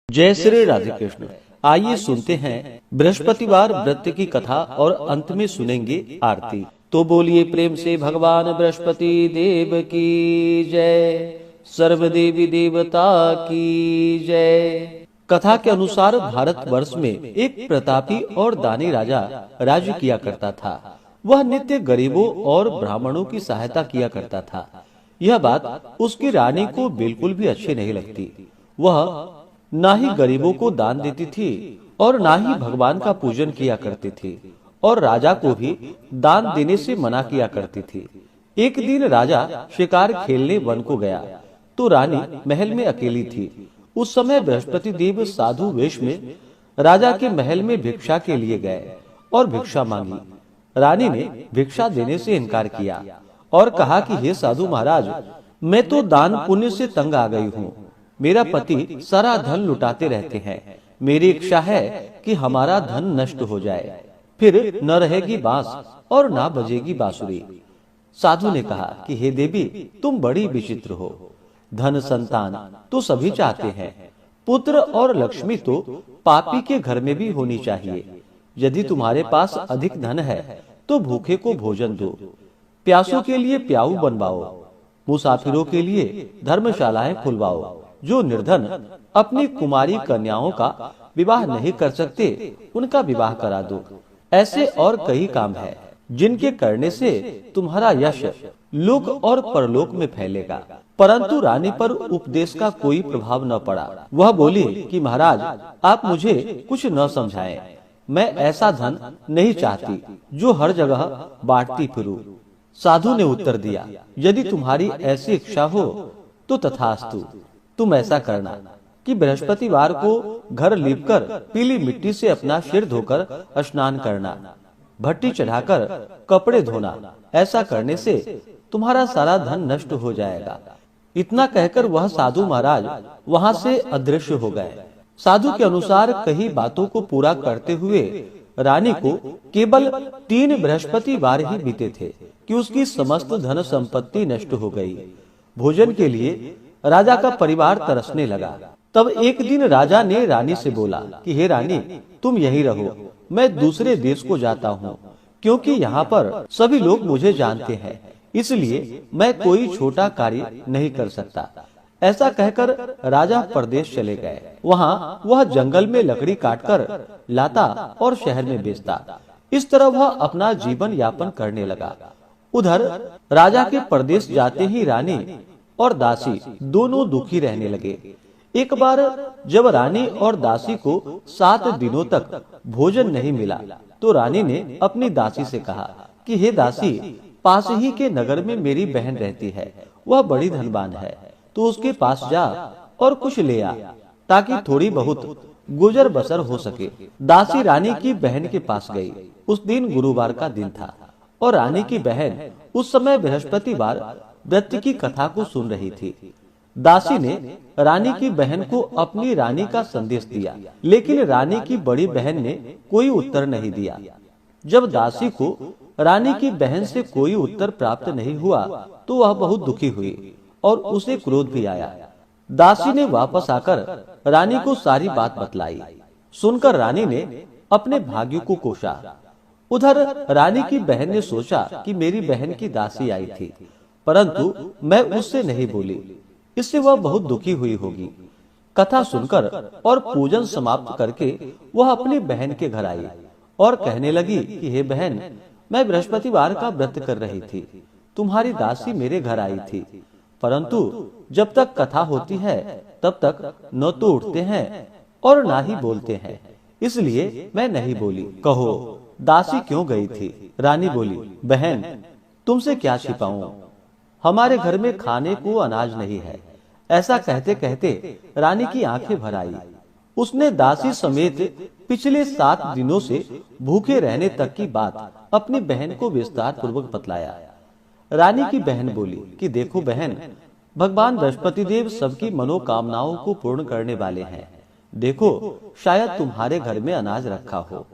जय श्री राधे कृष्ण। आइए सुनते हैं बृहस्पतिवार व्रत की कथा और अंत में सुनेंगे आरती। तो बोलिए प्रेम से भगवान बृहस्पति देव की जय, सर्व देवी देवता की जय। कथा के अनुसार भारतवर्ष में एक प्रतापी और दानी राजा राज्य किया करता था। वह नित्य गरीबों और ब्राह्मणों की सहायता किया करता था। यह बात उसकी रानी को बिल्कुल भी अच्छी नहीं लगती। वह ना ही गरीबों को दान देती थी और ना ही भगवान का पूजन किया करती थी, और राजा को भी दान देने से मना किया करती थी। एक दिन राजा शिकार खेलने वन को गया तो रानी महल में अकेली थी। उस समय बृहस्पति देव साधु वेश में राजा के महल में भिक्षा के लिए गए और भिक्षा मांगी। रानी ने भिक्षा देने से इनकार किया और कहा कि हे साधु महाराज, मैं तो दान पुण्य से तंग आ गई हूँ। मेरा पति सारा धन लुटाते रहते हैं। मेरी इच्छा है कि हमारा धन नष्ट हो जाए, फिर न रहेगी बांस और ना बजेगी बांसुरी। साधु ने कहा कि हे देवी, तुम बड़ी विचित्र हो। धन संतान तो सभी चाहते हैं, पुत्र और लक्ष्मी तो पापी के घर में भी होनी चाहिए। यदि तुम्हारे पास अधिक धन है तो भूखे को भोजन दो, प्यासों के लिए प्याऊ बनवाओ, मुसाफिरों के लिए धर्मशालाएं खुलवाओ। जो निर्धन अपनी कुमारी कन्याओं का विवाह नहीं कर सकते, उनका विवाह करा दो। ऐसे और कई काम हैं जिनके करने से तुम्हारा यश लोक और परलोक में फैलेगा। परंतु रानी पर उपदेश का कोई प्रभाव न पड़ा। वह बोली कि महाराज, आप मुझे कुछ न समझाएं। मैं ऐसा धन नहीं चाहती जो हर जगह बांटती फिरूं। साधु ने उत्तर दिया, यदि तुम्हारी ऐसी इच्छा हो तो तथास्तु। तुम ऐसा करना कि बृहस्पतिवार को घर लीपकर पीली मिट्टी से अपना सिर धोकर स्नान करना, भट्टी चढ़ाकर कपड़े धोना। ऐसा करने से तुम्हारा सारा धन नष्ट हो जाएगा। इतना कहकर वह साधु महाराज वहां से अदृश्य हो गए। साधु के अनुसार कई बातों को पूरा करते हुए रानी को केवल 3 बृहस्पतिवार ही बीते थे कि उसकी समस्त धन संपत्ति नष्ट हो गई। भोजन के लिए राजा का परिवार तरसने लगा। तब एक दिन राजा ने रानी से बोला कि हे रानी, तुम यहीं रहो, मैं दूसरे देश को जाता हूँ, क्योंकि यहाँ पर सभी लोग मुझे जानते हैं, इसलिए मैं कोई छोटा कार्य नहीं कर सकता। ऐसा कहकर राजा परदेश चले गए। वहाँ वह जंगल में लकड़ी काटकर लाता और शहर में बेचता। इस तरह वह अपना जीवन यापन करने लगा। उधर राजा के परदेश जाते ही रानी और दासी दोनों दुखी रहने लगे। एक बार जब रानी और दासी को 7 दिनों तक भोजन नहीं मिला तो रानी ने अपनी दासी से कहा कि हे दासी, पास ही के नगर में मेरी बहन रहती है, वह बड़ी धनवान है, तो उसके पास जा और कुछ ले आ, ताकि थोड़ी बहुत गुजर बसर हो सके। दासी रानी की बहन के पास गई। उस दिन गुरुवार का दिन था और रानी की बहन उस समय बृहस्पतिवार व्रत की कथा को सुन रही थी। दासी ने रानी की बहन को अपनी रानी का संदेश दिया, लेकिन रानी की बड़ी बहन ने कोई उत्तर नहीं दिया। जब दासी को रानी की बहन से कोई उत्तर प्राप्त नहीं हुआ तो वह बहुत दुखी हुई और उसे क्रोध भी आया। दासी ने वापस आकर रानी को सारी बात बतलाई। सुनकर रानी ने अपने भाग्य को कोसा। उधर रानी की बहन ने सोचा कि मेरी बहन की दासी आई थी, परंतु मैं उससे नहीं बोली, इससे वह बहुत दुखी हुई होगी। कथा सुनकर और पूजन समाप्त करके वह अपनी बहन के घर आई और कहने लगी कि हे बहन, मैं बृहस्पतिवार का व्रत कर रही थी, तुम्हारी दासी मेरे घर आई थी, परंतु जब तक कथा होती है तब तक न तो उठते हैं और ना ही बोलते हैं, इसलिए मैं नहीं बोली। कहो दासी क्यों गई थी? रानी बोली, बहन तुमसे क्या छिपाऊं, हमारे घर में खाने को अनाज नहीं है। ऐसा कहते कहते रानी की आंखें भर आई। उसने दासी समेत पिछले 7 दिनों से भूखे रहने तक की बात अपनी बहन को विस्तार पूर्वक बतलाया। रानी की बहन बोली कि देखो बहन, भगवान बृहस्पति देव सबकी मनोकामनाओं को पूर्ण करने वाले हैं। देखो शायद तुम्हारे घर में अनाज रखा हो।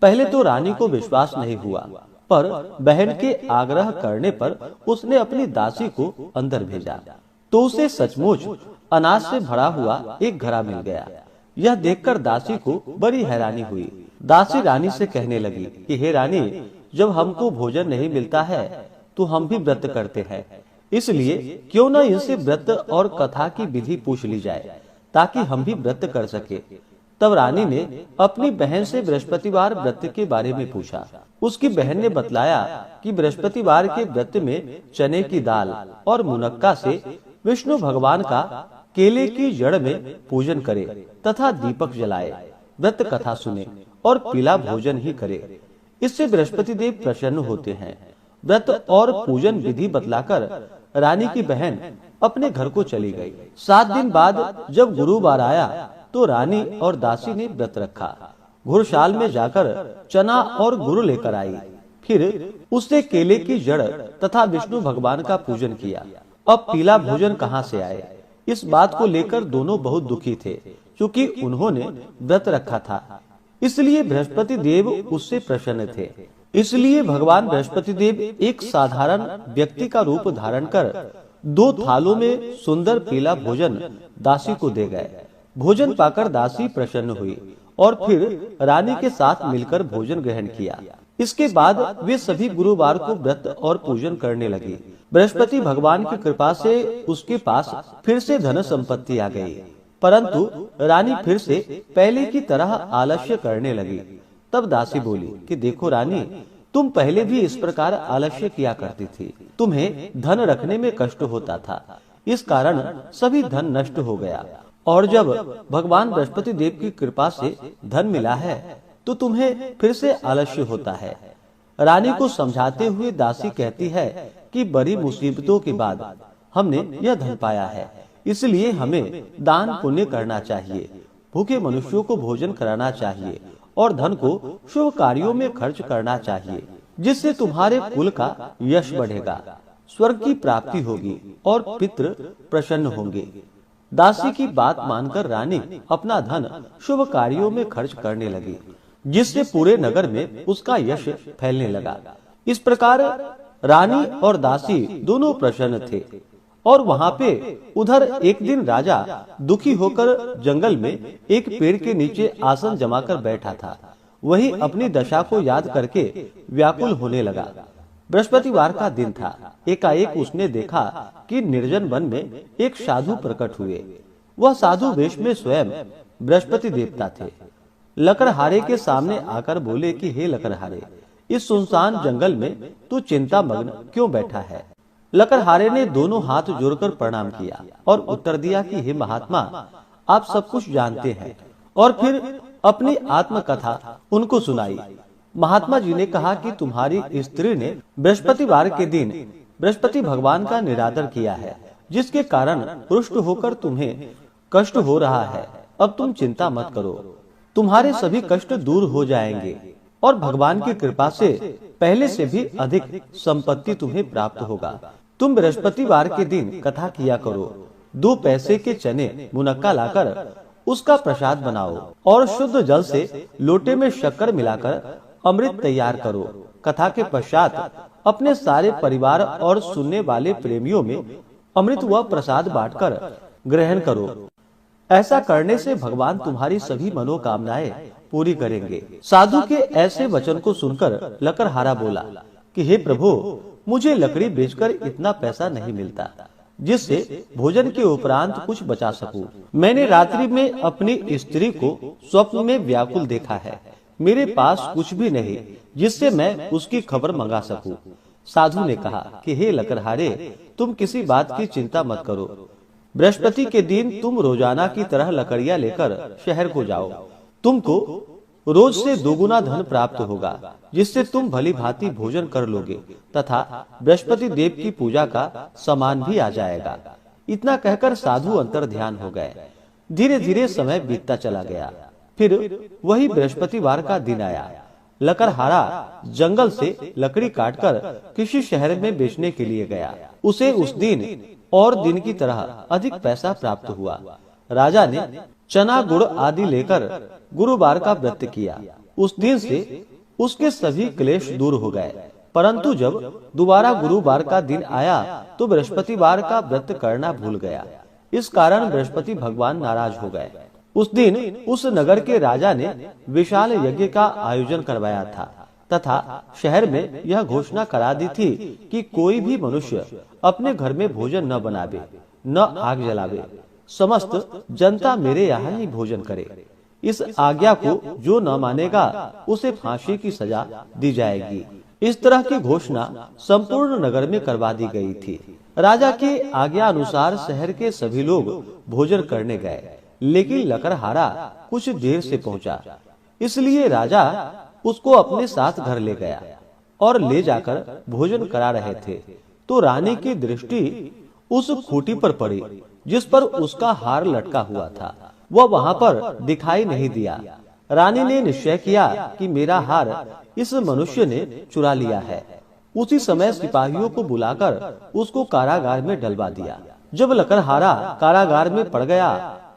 पहले तो रानी को विश्वास नहीं हुआ, पर बहन के आग्रह करने पर उसने अपनी दासी को अंदर भेजा तो उसे सचमुच अनाज से भरा हुआ एक घड़ा मिल गया। यह देखकर दासी को बड़ी हैरानी हुई। दासी रानी से कहने लगी कि हे रानी, जब हमको भोजन नहीं मिलता है तो हम भी व्रत करते हैं, इसलिए क्यों न इनसे व्रत और कथा की विधि पूछ ली जाए ताकि हम भी व्रत कर सके। तब रानी ने अपनी बहन से बृहस्पतिवार व्रत के बारे में पूछा। उसकी बहन ने बतलाया कि बृहस्पतिवार के व्रत में चने की दाल और मुनक्का से विष्णु भगवान का केले की जड़ में पूजन करे तथा दीपक जलाए, व्रत कथा सुने और पीला भोजन ही करे। इससे बृहस्पति देव प्रसन्न होते हैं। व्रत और पूजन विधि बतलाकर रानी की बहन अपने घर को चली गई। 7 दिन बाद जब गुरुवार आया तो रानी और दासी ने व्रत रखा। घुड़शाल में जाकर चना और गुड़ लेकर आई, फिर उससे केले की जड़ तथा विष्णु भगवान का पूजन किया। अब पीला भोजन कहाँ से आए, इस बात को लेकर दोनों बहुत दुखी थे, क्योंकि उन्होंने व्रत रखा था, इसलिए बृहस्पति देव उससे प्रसन्न थे। इसलिए भगवान बृहस्पति देव एक साधारण व्यक्ति का रूप धारण कर 2 थालों में सुंदर पीला भोजन दासी को दे गए। भोजन पाकर दासी प्रसन्न हुई और फिर रानी के साथ मिलकर भोजन ग्रहण किया। इसके बाद वे सभी गुरुवार को व्रत और पूजन करने लगी। बृहस्पति भगवान की कृपा से उसके पास फिर से धन संपत्ति आ गई, परंतु रानी फिर से पहले की तरह आलस्य करने लगी। तब दासी बोली कि देखो रानी, तुम पहले भी इस प्रकार आलस्य किया करती थी। तुम्हें धन रखने में कष्ट होता था, इस कारण सभी धन नष्ट हो गया, और जब भगवान बृहस्पति देव की कृपा से धन मिला है तो तुम्हें फिर से आलस्य होता है। रानी को समझाते हुए दासी कहती है कि बड़ी मुसीबतों के बाद हमने यह धन पाया है, इसलिए हमें दान पुण्य करना चाहिए, भूखे मनुष्यों को भोजन कराना चाहिए और धन को शुभ कार्यों में खर्च करना चाहिए, जिससे तुम्हारे कुल का यश बढ़ेगा, स्वर्ग की प्राप्ति होगी और पितृ प्रसन्न होंगे। दासी की बात मानकर रानी अपना धन शुभ कार्यों में खर्च करने लगी, जिससे पूरे नगर में उसका यश फैलने लगा। इस प्रकार रानी और दासी दोनों प्रसन्न थे। और वहाँ पे उधर एक दिन राजा दुखी होकर जंगल में एक पेड़ के नीचे आसन जमाकर बैठा था। वही अपनी दशा को याद करके व्याकुल होने लगा। बृहस्पतिवार का दिन था। एकाएक उसने देखा कि निर्जन वन में एक साधु प्रकट हुए। वह साधु वेश में स्वयं बृहस्पति देवता थे। लकड़हारे के सामने आकर बोले कि हे लकड़हारे, इस सुनसान जंगल में तू चिंता मग्न क्यों बैठा है? लकड़हारे ने दोनों हाथ जोड़कर प्रणाम किया और उत्तर दिया कि हे महात्मा, आप सब कुछ जानते हैं। और फिर अपनी आत्मकथा उनको सुनाई। महात्मा जी ने कहा कि तुम्हारी स्त्री ने बृहस्पतिवार के दिन बृहस्पति भगवान का निरादर किया है, जिसके कारण रुष्ट होकर तुम्हें कष्ट हो रहा है। अब तुम चिंता मत करो, तुम्हारे सभी कष्ट दूर हो जाएंगे और भगवान की कृपा से पहले से भी अधिक संपत्ति तुम्हें प्राप्त होगा। तुम बृहस्पतिवार के दिन कथा किया करो। 2 पैसे के चने मुनक्का लाकर उसका प्रसाद बनाओ और शुद्ध जल से लोटे में शक्कर मिलाकर अमृत तैयार करो। कथा के पश्चात अपने सारे परिवार और सुनने वाले प्रेमियों में अमृत व प्रसाद बांटकर ग्रहण करो। ऐसा करने से भगवान तुम्हारी सभी मनोकामनाएं पूरी करेंगे। साधु के ऐसे वचन को सुनकर लकड़हारा बोला कि हे प्रभु, मुझे लकड़ी बेचकर इतना पैसा नहीं मिलता जिससे भोजन के उपरांत कुछ बचा सकूं। मैंने रात्रि में अपनी स्त्री को स्वप्न में व्याकुल देखा है। मेरे पास कुछ भी नहीं जिससे मैं उसकी खबर मंगा सकूं। साधु ने कहा कि हे लकड़हारे, तुम किसी बात की चिंता मत करो। बृहस्पति के दिन तुम रोजाना की तरह लकड़ियां लेकर शहर को जाओ। तुमको रोज से 2 गुना धन प्राप्त होगा, जिससे तुम भली भांति भोजन कर लोगे तथा बृहस्पति देव की पूजा का सामान भी आ जाएगा। इतना कहकर साधु अंतर ध्यान हो गए। धीरे धीरे समय बीतता चला गया। फिर वही बृहस्पतिवार का दिन आया। लकड़हारा जंगल से लकड़ी काटकर किसी शहर में बेचने के लिए गया। उसे उस दिन और दिन की तरह अधिक पैसा प्राप्त हुआ। राजा ने चना गुड़ आदि लेकर गुरुवार का व्रत किया। उस दिन से उसके सभी क्लेश दूर हो गए। परंतु जब दोबारा गुरुवार का दिन आया तो बृहस्पतिवार का व्रत करना भूल गया। इस कारण बृहस्पति भगवान नाराज हो गए। उस दिन उस नगर के राजा ने विशाल यज्ञ का आयोजन करवाया था तथा शहर में यह घोषणा करा दी थी कि कोई भी मनुष्य अपने घर में भोजन न बनावे, न आग जलावे, समस्त जनता मेरे यहाँ ही भोजन करे। इस आज्ञा को जो न मानेगा उसे फांसी की सजा दी जाएगी। इस तरह की घोषणा संपूर्ण नगर में करवा दी गई थी। राजा की आज्ञा अनुसार शहर के सभी लोग भोजन करने गए, लेकिन लकड़हारा कुछ देर से पहुंचा, इसलिए राजा उसको अपने साथ घर ले गया और ले जाकर भोजन करा रहे थे तो रानी की दृष्टि उस खूंटी पर पड़ी जिस पर उसका हार लटका हुआ था। वह वहां पर दिखाई नहीं दिया। रानी ने निश्चय किया कि मेरा हार इस मनुष्य ने चुरा लिया है। उसी समय सिपाहियों को बुलाकर उसको कारागार में डलवा दिया। जब लकड़हारा कारागार में पड़ गया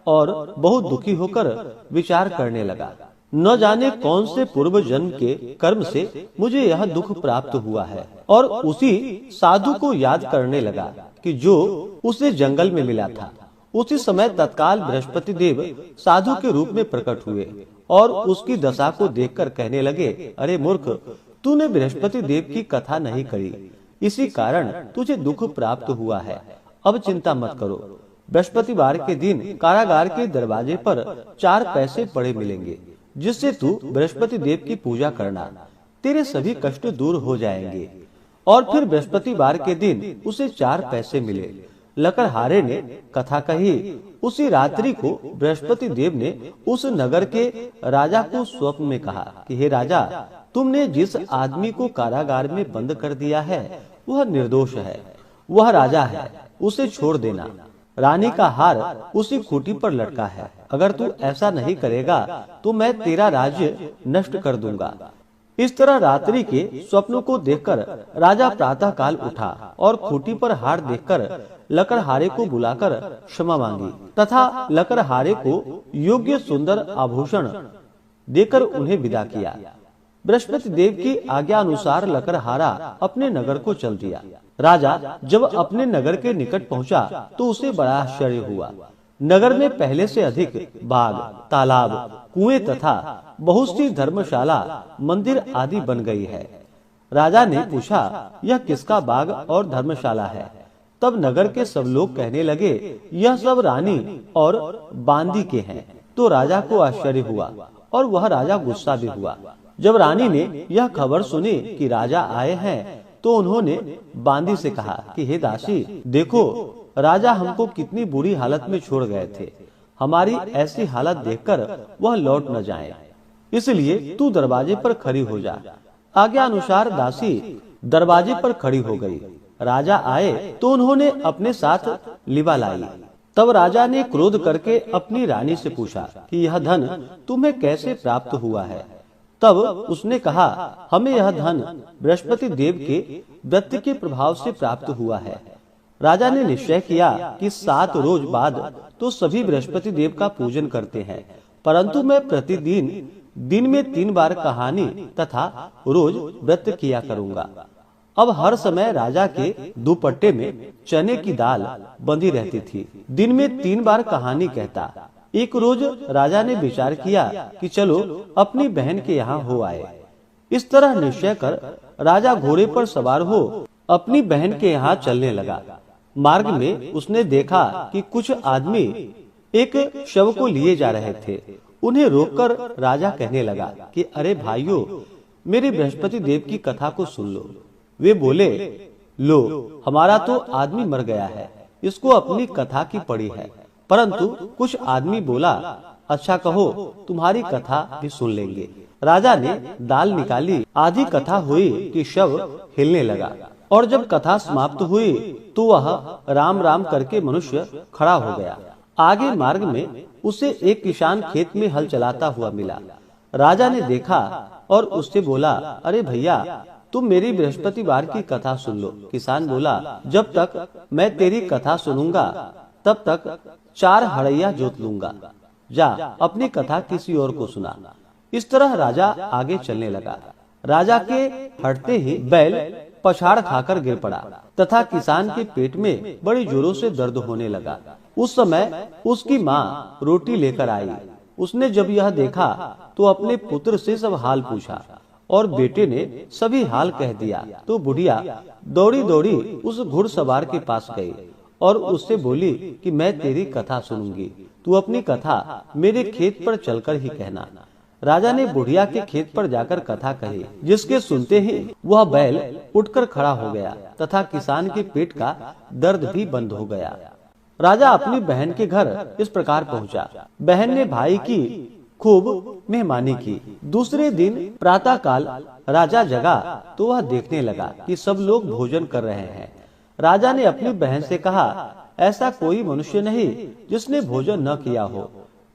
और बहुत दुखी होकर विचार करने लगा, न जाने कौन से पूर्व जन्म के कर्म से मुझे यह दुख प्राप्त हुआ है, और उसी साधु को याद करने लगा कि जो उसे जंगल में मिला था। उसी समय तत्काल बृहस्पति देव साधु के रूप में प्रकट हुए और उसकी दशा को देखकर कहने लगे, अरे मूर्ख, तूने बृहस्पति देव की कथा नहीं करी, इसी कारण तुझे दुख प्राप्त हुआ है। अब चिंता मत करो, बृहस्पतिवार के दिन कारागार के दरवाजे पर 4 पैसे पड़े मिलेंगे, जिससे तू बृहस्पति देव की पूजा करना, तेरे सभी कष्ट दूर हो जाएंगे। और फिर बृहस्पतिवार के दिन उसे 4 पैसे मिले। लकड़हारे ने कथा कही। उसी रात्रि को बृहस्पति देव ने उस नगर के राजा को स्वप्न में कहा कि हे राजा, तुमने जिस आदमी को कारागार में बंद कर दिया है वह निर्दोष है, वह राजा है, उसे छोड़ देना। रानी का हार उसी खूंटी पर लटका है। अगर तू ऐसा नहीं करेगा तो मैं तेरा राज्य नष्ट कर दूंगा। इस तरह रात्रि के स्वप्नों को देखकर राजा प्रातः काल उठा और खूंटी पर हार देखकर लकड़हारे को बुलाकर क्षमा मांगी तथा लकड़हारे को योग्य सुंदर आभूषण देकर उन्हें विदा किया। बृहस्पति देव की आज्ञा अनुसार लकड़हारा अपने नगर को चल दिया। राजा जब अपने नगर के निकट पहुंचा तो उसे बड़ा आश्चर्य हुआ। नगर में पहले से अधिक बाग, तालाब, कुएं तथा बहुत सी धर्मशाला, मंदिर आदि बन गई है। राजा ने पूछा, यह किसका बाग और धर्मशाला है? तब नगर के सब लोग कहने लगे, यह सब रानी और बांदी के हैं। तो राजा को आश्चर्य हुआ और वह राजा गुस्सा भी हुआ। जब रानी ने यह खबर सुनी कि राजा आए हैं तो उन्होंने बांदी से कहा कि हे दासी, देखो राजा हमको कितनी बुरी हालत में छोड़ गए थे। हमारी ऐसी हालत देखकर वह लौट न जाए, इसलिए तू दरवाजे पर खड़ी हो जा। आज्ञा अनुसार दासी दरवाजे पर खड़ी हो गई। राजा आए तो उन्होंने अपने साथ लिवा लाई। तब राजा ने क्रोध करके अपनी रानी से पूछा कि यह धन तुम्हें कैसे प्राप्त हुआ है? तब उसने कहा, हमें यह धन बृहस्पति देव के व्रत के प्रभाव से प्राप्त हुआ है। राजा ने निश्चय किया कि 7 रोज बाद तो सभी बृहस्पति देव का पूजन करते हैं, परंतु मैं प्रतिदिन दिन में 3 बार कहानी तथा रोज व्रत किया करूंगा। अब हर समय राजा के दुपट्टे में चने की दाल बंधी रहती थी। दिन में 3 बार कहानी कहता। एक रोज राजा ने विचार किया कि चलो अपनी बहन के यहाँ हो आए। इस तरह निश्चय कर राजा घोड़े पर सवार हो अपनी बहन के यहाँ चलने लगा। मार्ग में उसने देखा कि कुछ आदमी एक शव को लिए जा रहे थे। उन्हें रोककर राजा कहने लगा कि अरे भाइयों, मेरी बृहस्पति देव की कथा को सुन लो। वे बोले, लो, हमारा तो आदमी मर गया है, इसको अपनी कथा की पड़ी है। परंतु कुछ आदमी बोला, अच्छा कहो, तुम्हारी कथा भी सुन लेंगे। राजा ने दाल निकाली। आधी कथा हुई कि शव हिलने लगा, और जब कथा समाप्त हुई तो वह राम राम करके मनुष्य खड़ा हो गया। आगे मार्ग में उसे एक किसान खेत में हल चलाता हुआ मिला। राजा ने देखा और उससे बोला, अरे भैया, तुम मेरी बृहस्पतिवार की कथा सुन लो। किसान बोला, जब तक मैं तेरी कथा सुनूंगा तब तक 4 हड़ैया जोत लूंगा। जा अपनी कथा किसी और को सुना। इस तरह राजा आगे चलने लगा। राजा के हटते ही बैल पछाड़ खाकर गिर पड़ा तथा किसान के पेट में बड़ी जोरों से दर्द होने लगा। उस समय उसकी माँ रोटी लेकर आई। उसने जब यह देखा तो अपने पुत्र से सब हाल पूछा और बेटे ने सभी हाल कह दिया। तो बुढ़िया दौड़ी दौड़ी उस घुड़सवार के पास गई और उससे बोली कि मैं तेरी कथा सुनूंगी, तू अपनी कथा मेरे खेत पर चलकर ही कहना। राजा ने बुढ़िया के खेत पर जाकर कथा कही, जिसके सुनते ही वह बैल उठकर खड़ा हो गया तथा किसान के पेट का दर्द भी बंद हो गया। राजा अपनी बहन के घर इस प्रकार पहुंचा। बहन ने भाई की खूब मेहमानी की। दूसरे दिन प्रातः काल राजा जगा तो वह देखने लगा कि सब लोग भोजन कर रहे हैं। राजा ने अपनी बहन से कहा, ऐसा कोई मनुष्य नहीं जिसने भोजन न किया हो,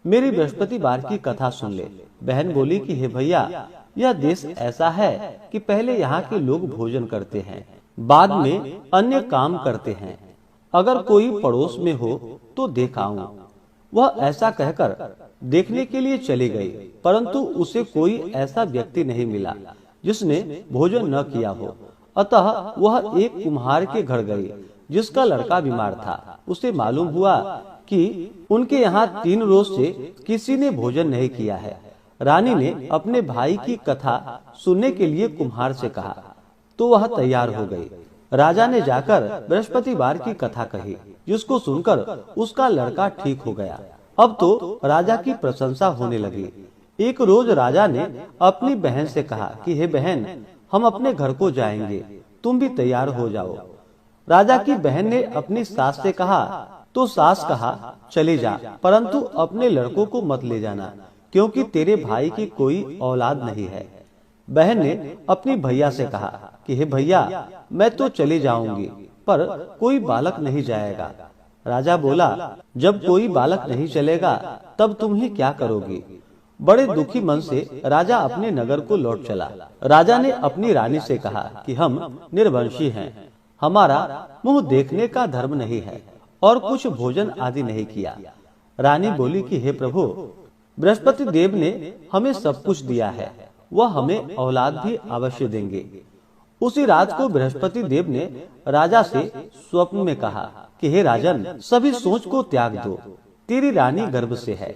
मेरी बृहस्पतिवार की कथा सुन ले। बहन बोली कि हे भैया, यह देश ऐसा है कि पहले यहाँ के लोग भोजन करते हैं, बाद में अन्य काम करते हैं। अगर कोई पड़ोस में हो तो देखाऊं। वह ऐसा कहकर देखने के लिए चली गई, परंतु उसे कोई ऐसा व्यक्ति नहीं मिला जिसने भोजन न किया हो। अतः वह एक कुम्हार के घर गई जिसका लड़का बीमार था। उसे मालूम हुआ कि उनके यहाँ 3 रोज से किसी ने भोजन नहीं किया है। रानी ने अपने भाई की कथा सुनने के लिए कुम्हार से कहा तो वह तैयार हो गई। राजा ने जाकर बृहस्पतिवार की कथा कही, जिसको सुनकर उसका लड़का ठीक हो गया। अब तो राजा की प्रशंसा होने लगी। एक रोज राजा ने अपनी बहन से कहा कि हे बहन, हम अपने घर को जाएंगे, तुम भी तैयार हो जाओ। राजा की बहन ने अपनी सास से कहा तो सास कहा, चले जा, परंतु अपने लड़कों को मत ले जाना, क्योंकि तेरे भाई की कोई औलाद नहीं है। बहन ने अपनी भैया से कहा कि हे भैया, मैं तो चली जाऊंगी, पर कोई बालक नहीं जाएगा। राजा बोला, जब कोई बालक नहीं चलेगा तब तुम ही क्या करोगी। बड़े दुखी मन से राजा अपने नगर को लौट चला। राजा ने अपनी रानी से कहा कि हम निर्वंशी हैं, हमारा मुंह देखने का धर्म नहीं है और कुछ भोजन आदि नहीं किया। रानी बोली कि हे प्रभु, बृहस्पति देव ने हमें सब कुछ दिया है, वह हमें औलाद भी अवश्य देंगे। उसी रात को बृहस्पति देव ने राजा से स्वप्न में कहा कि हे राजन, सभी सोच को त्याग दो, तेरी रानी गर्भ से है।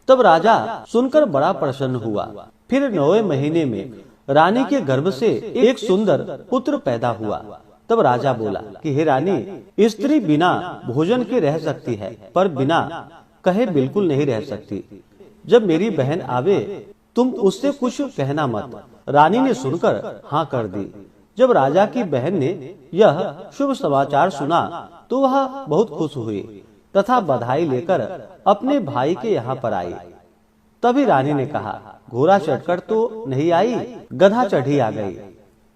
तब राजा सुनकर बड़ा प्रसन्न हुआ। फिर 9वें महीने में रानी के गर्भ से एक सुंदर पुत्र पैदा हुआ। तब राजा बोला कि हे रानी, स्त्री बिना भोजन के रह सकती है, पर बिना कहे बिल्कुल नहीं रह सकती। जब मेरी बहन आवे तुम उससे कुछ कहना मत। रानी ने सुनकर हाँ कर दी। जब राजा की बहन ने यह शुभ समाचार सुना तो वह बहुत खुश हुई तथा बधाई लेकर अपने भाई के यहाँ पर आई। तभी रानी ने कहा, घोड़ा चढ़कर तो नहीं आई, गधा चढ़ी आ गई।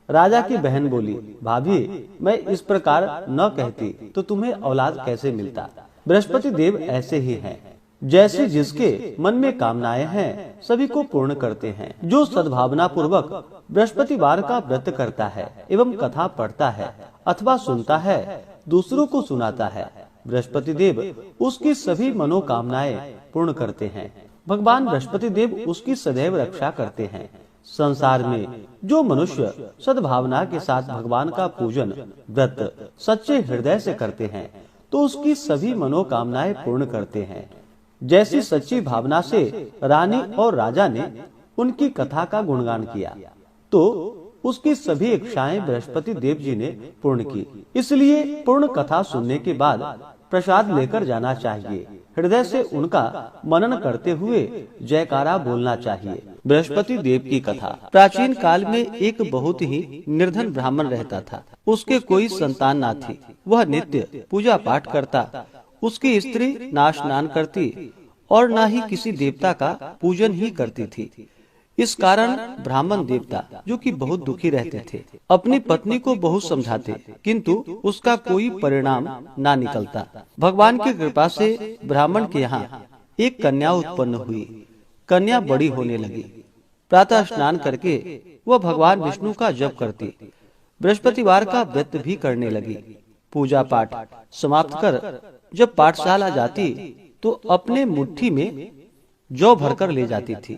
राजा की बहन बोली, भाभी, मैं इस प्रकार न कहती तो तुम्हें औलाद कैसे मिलता। बृहस्पति देव ऐसे ही हैं, जैसे जिसके मन में कामनाएं हैं सभी को पूर्ण करते हैं। जो सद्भावना पूर्वक बृहस्पतिवार का व्रत करता है एवं कथा पढ़ता है अथवा सुनता है, दूसरों को सुनाता है, बृहस्पति देव उसकी सभी मनोकामनाएं पूर्ण करते हैं। भगवान बृहस्पति देव उसकी सदैव रक्षा करते हैं। संसार में जो मनुष्य सद्भावना के साथ भगवान का पूजन व्रत सच्चे हृदय से करते हैं तो उसकी सभी मनोकामनाएं पूर्ण करते हैं। जैसी सच्ची भावना से रानी और राजा ने उनकी कथा का गुणगान किया तो उसकी सभी इच्छाएं बृहस्पति देव जी ने पूर्ण की। इसलिए पूर्ण कथा सुनने के बाद प्रसाद लेकर जाना चाहिए। हृदय से उनका मनन करते हुए जयकारा बोलना चाहिए। बृहस्पति देव की कथा। प्राचीन काल में एक बहुत ही निर्धन ब्राह्मण रहता था। उसके कोई संतान ना थी। वह नित्य पूजा पाठ करता। उसकी स्त्री ना स्नान करती और न ही किसी देवता का पूजन ही करती थी। इस कारण ब्राह्मण देवता, जो कि बहुत दुखी रहते थे, अपनी पत्नी को बहुत समझाते, किंतु उसका कोई परिणाम ना निकलता। भगवान की कृपा से ब्राह्मण के यहाँ एक कन्या उत्पन्न हुई। कन्या बड़ी होने लगी। प्रातः स्नान करके वह भगवान विष्णु का जप करती, बृहस्पतिवार का व्रत भी करने लगी। पूजा पाठ समाप्त कर जब पाठशाला जाती तो अपने मुट्ठी में जौ भरकर ले जाती थी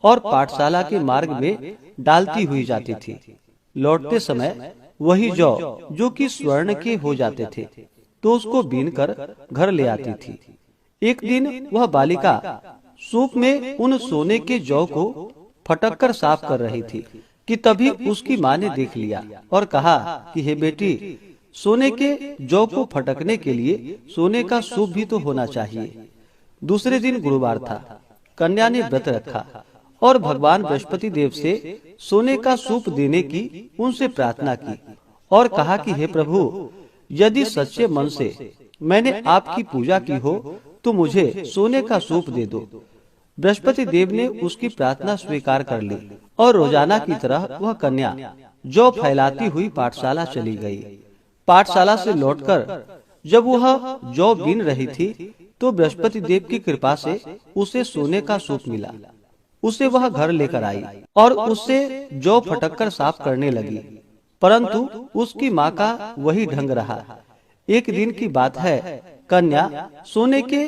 और पाठशाला के मार्ग में डालती हुई जाती थी। लौटते समय वही जौ, जो कि स्वर्ण के हो जाते थे, तो उसको बीन कर घर ले आती थी। एक दिन वह बालिका सूप में उन सोने के जौ को फटक कर साफ कर रही थी कि तभी उसकी माँ ने देख लिया और कहा कि हे बेटी, सोने के जौ को फटकने के लिए सोने का सूप भी तो होना चाहिए। दूसरे दिन गुरुवार था। कन्या ने व्रत रखा और भगवान बृहस्पति देव से सोने का सूप देने की उनसे प्रार्थना की और कहा कि हे प्रभु, यदि सच्चे मन से मैंने आपकी पूजा की हो तो मुझे सोने का सूप दे दो। बृहस्पति देव ने उसकी प्रार्थना स्वीकार कर ली और रोजाना की तरह वह कन्या जौ फैलाती हुई पाठशाला चली गई। पाठशाला से लौटकर जब वह जौ बीन रही थी तो बृहस्पति देव की कृपा से उसे सोने का सूप मिला। उसे वह घर लेकर आई और उससे जौ फटककर साफ करने लगी, परंतु उसकी माँ का वही ढंग रहा। एक दिन की बात है, कन्या सोने के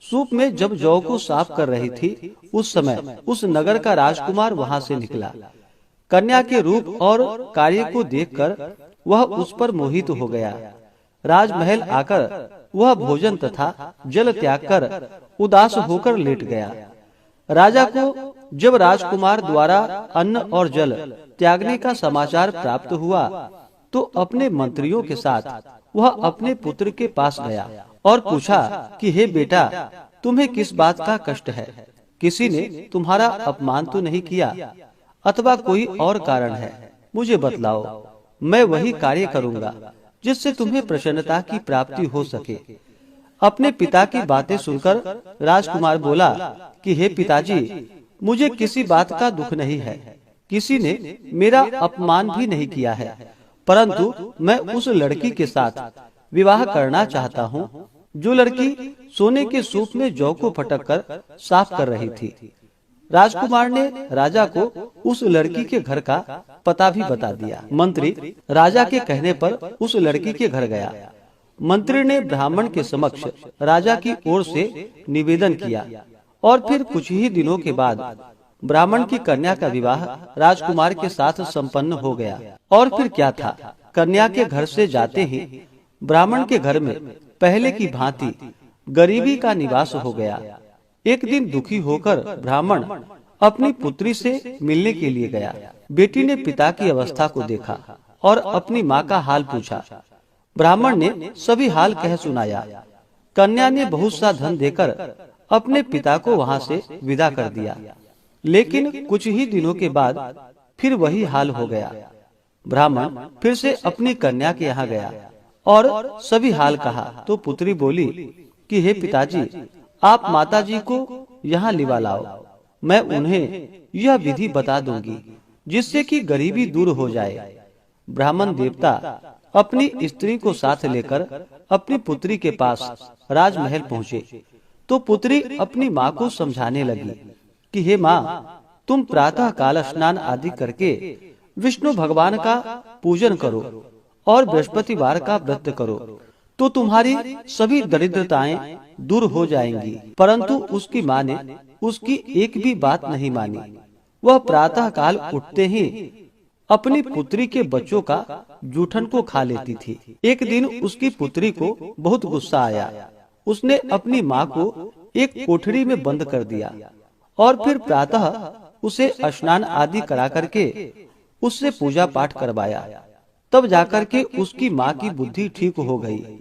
सूप में जब जौ को साफ कर रही थी, उस समय उस नगर का राजकुमार वहाँ से निकला। कन्या के रूप और कार्य को देखकर वह उस पर मोहित हो गया। राजमहल आकर वह भोजन तथा जल त्याग कर उदास होकर लेट गया। राजा को जब राजकुमार द्वारा अन्न और जल त्यागने का समाचार प्राप्त हुआ तो अपने मंत्रियों के साथ वह अपने पुत्र के पास गया और पूछा कि हे बेटा, तुम्हें किस बात का कष्ट है? किसी ने तुम्हारा अपमान तो नहीं किया अथवा कोई और कारण है? मुझे बतलाओ, मैं वही कार्य करूँगा जिससे तुम्हें प्रसन्नता की प्राप्ति हो सके। अपने पिता की बातें सुनकर राजकुमार बोला कि हे पिताजी, मुझे किसी बात का दुख नहीं है। किसी ने मेरा अपमान भी नहीं किया है, परंतु मैं उस लड़की के साथ विवाह करना चाहता हूँ जो लड़की सोने के सूप में जौ को फटक कर साफ कर रही थी। राजकुमार ने राजा को उस लड़की के घर का पता भी बता दिया। मंत्री राजा के कहने पर उस लड़की के घर गया। मंत्री ने ब्राह्मण के समक्ष राजा की ओर से निवेदन किया और फिर कुछ ही दिनों के बाद ब्राह्मण की कन्या का विवाह राजकुमार के साथ संपन्न हो गया। और फिर क्या था, कन्या के घर से जाते ही ब्राह्मण के घर में पहले की भांति गरीबी का निवास हो गया। एक दिन दुखी होकर ब्राह्मण अपनी पुत्री से मिलने के लिए गया। बेटी ने पिता की अवस्था को देखा और अपनी माँ का हाल पूछा। ब्राह्मण ने सभी हाल कह सुनाया। कन्या ने बहुत सा धन देकर अपने पिता को वहाँ से विदा कर दिया, लेकिन कुछ ही दिनों के बाद फिर वही हाल हो गया। ब्राह्मण फिर से अपनी कन्या के यहाँ गया और सभी हाल कहा तो पुत्री बोली कि हे पिताजी, आप माताजी को यहाँ लिवा लाओ। मैं उन्हें यह विधि बता दूंगी जिससे कि गरीबी दूर हो जाए। ब्राह्मण देवता अपनी स्त्री को साथ लेकर अपनी पुत्री के पास राजमहल पहुँचे तो पुत्री अपनी माँ को समझाने लगी कि हे माँ, तुम प्रातः काल स्नान आदि करके विष्णु भगवान का पूजन करो और बृहस्पतिवार का व्रत करो तो तुम्हारी सभी दरिद्रताएं दूर हो जाएंगी। परंतु उसकी माँ ने उसकी एक भी बात नहीं मानी। वह प्रातः काल उठते ही अपनी पुत्री के बच्चों का जूठन को खा लेती थी। एक दिन उसकी पुत्री को बहुत गुस्सा आया। उसने अपनी माँ को एक कोठरी में बंद कर दिया और फिर प्रातः उसे स्नान आदि करा करके उससे पूजा पाठ करवाया। तब जाकर के उसकी माँ की बुद्धि ठीक हो गई।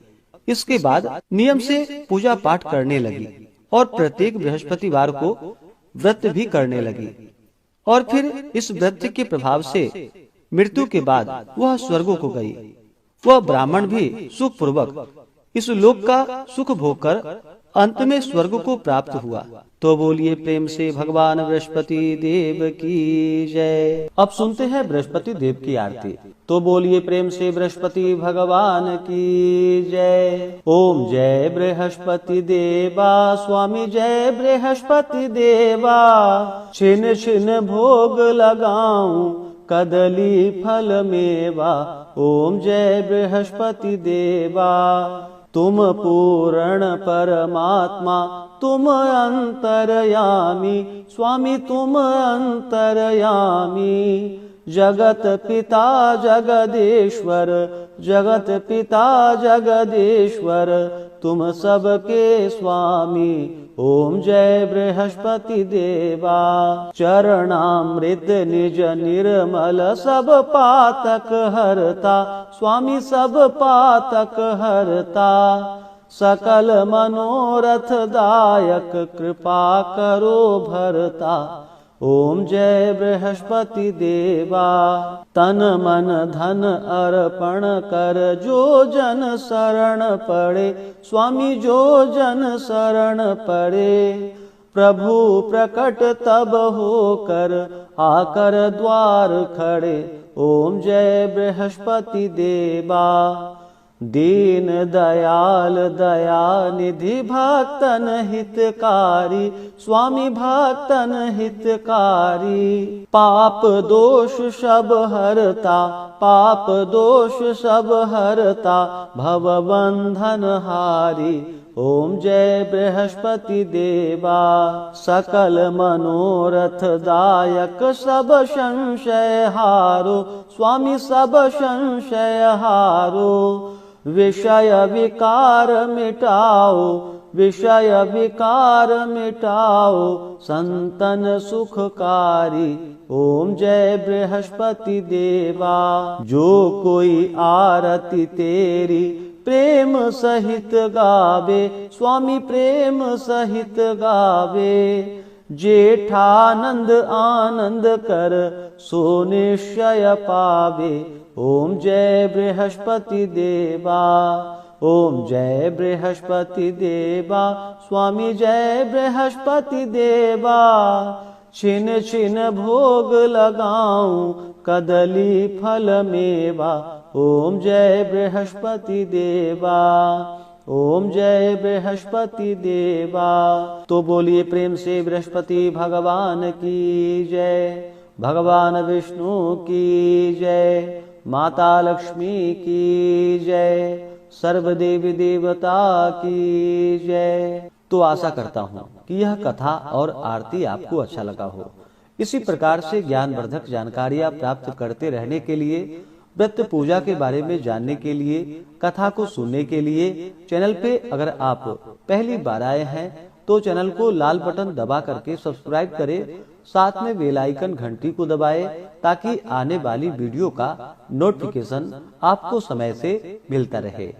इसके बाद नियम से पूजा पाठ करने लगी और प्रत्येक बृहस्पतिवार को व्रत भी करने लगी। और फिर इस व्रत के प्रभाव से मृत्यु के बाद वह स्वर्ग को गई। वह ब्राह्मण भी सुख पूर्वक इस लोक का सुख भोग कर अंत में स्वर्ग को प्राप्त हुआ। तो बोलिए प्रेम से भगवान बृहस्पति देव की जय। अब सुनते हैं बृहस्पति देव की आरती। तो बोलिए प्रेम से बृहस्पति भगवान की जय। ओम जय बृहस्पति देवा, स्वामी जय बृहस्पति देवा। छिन छिन भोग लगाऊं कदली फल मेवा। ओम जय बृहस्पति देवा। तुम पूर्ण परमात्मा, तुम अंतर्यामी, स्वामी तुम अंतर्यामी। जगत पिता जगदीश्वर, जगत पिता जगदीश्वर, तुम सबके स्वामी। ओम जय बृहस्पति देवा। चरणामृत निज निर्मल सब पातक हरता, स्वामी सब पातक हरता। सकल मनोरथ दायक कृपा करो भरता। ओम जय बृहस्पति देवा। तन मन धन अर्पण कर जो जन शरण पड़े, स्वामी जो जन शरण पड़े। प्रभु प्रकट तब होकर आकर द्वार खड़े। ओम जय बृहस्पति देवा। दीन दयाल दया निधि भक्तन हितकारी, स्वामी भक्तन हितकारी। पाप दोष सब हरता, पाप दोष सब हरता, भव बंधन हारी। ओम जय बृहस्पति देवा। सकल मनोरथ दायक सब संशय हारो, स्वामी सब संशय हारो। विषय विकार मिटाओ, विषय विकार मिटाओ, संतन सुखकारी। ओम जय बृहस्पति देवा। जो कोई आरती तेरी प्रेम सहित गावे, स्वामी प्रेम सहित गावे। जेठानंद आनंद कर सो निश्चय पावे। ओम जय बृहस्पति देवा। ओम जय बृहस्पति देवा, स्वामी जय बृहस्पति देवा। छिन छिन भोग लगाऊं कदली फल मेवा। ओम जय बृहस्पति देवा। ओम जय बृहस्पति देवा। तो बोलिए प्रेम से बृहस्पति भगवान की जय, भगवान विष्णु की जय, माता लक्ष्मी की जय, सर्वदेवी देवता की जय। तो आशा करता हूँ कि यह कथा और आरती आपको अच्छा लगा हो। इसी प्रकार से ज्ञानवर्धक जानकारियाँ प्राप्त करते रहने के लिए, व्रत पूजा के बारे में जानने के लिए, कथा को सुनने के लिए चैनल पे अगर आप पहली बार आए हैं तो चैनल को लाल बटन दबा करके सब्सक्राइब करें, साथ में बेल आइकन घंटी को दबाएं ताकि आने वाली वीडियो का नोटिफिकेशन आपको समय से मिलता रहे।